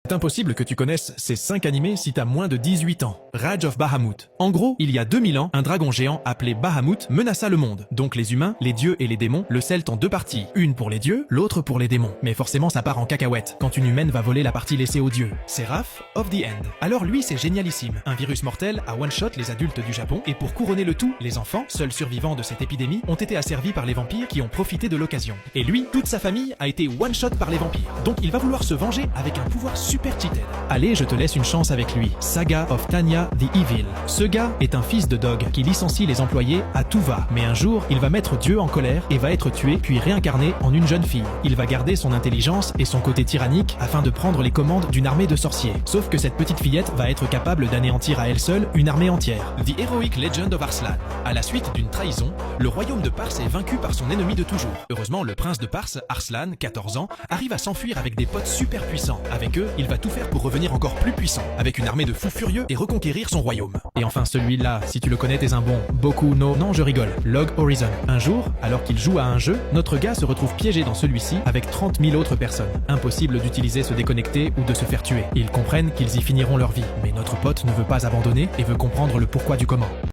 C'est impossible que tu connaisses ces 5 animés si t'as moins de 18 ans. Rage of Bahamut. En gros, il y a 2000 ans, un dragon géant appelé Bahamut menaça le monde. Donc les humains, les dieux et les démons le scellent en deux parties. Une pour les dieux, l'autre pour les démons. Mais forcément ça part en cacahuète quand une humaine va voler la partie laissée aux dieux. C'est Raph of the End. Alors lui c'est génialissime. Un virus mortel a one-shot les adultes du Japon et pour couronner le tout, les enfants, seuls survivants de cette épidémie, ont été asservis par les vampires qui ont profité de l'occasion. Et lui, toute sa famille a été one-shot par les vampires. Donc il va vouloir se venger avec un pouvoir super cheated. Allez, je te laisse une chance avec lui. Saga of Tanya the Evil. Ce gars est un fils de dog qui licencie les employés à tout va. Mais un jour, il va mettre Dieu en colère et va être tué puis réincarné en une jeune fille. Il va garder son intelligence et son côté tyrannique afin de prendre les commandes d'une armée de sorciers. Sauf que cette petite fillette va être capable d'anéantir à elle seule une armée entière. The Heroic Legend of Arslan. À la suite d'une trahison, le royaume de Pars est vaincu par son ennemi de toujours. Heureusement, le prince de Pars, Arslan, 14 ans, arrive à s'enfuir avec des potes super puissants. Avec eux, il va tout faire pour revenir encore plus puissant, avec une armée de fous furieux et reconquérir son royaume. Et enfin celui-là, si tu le connais t'es un bon. Boku no... Non je rigole, Log Horizon. Un jour, alors qu'il joue à un jeu, notre gars se retrouve piégé dans celui-ci avec 30 000 autres personnes. Impossible d'utiliser se déconnecter ou de se faire tuer. Ils comprennent qu'ils y finiront leur vie, mais notre pote ne veut pas abandonner et veut comprendre le pourquoi du comment.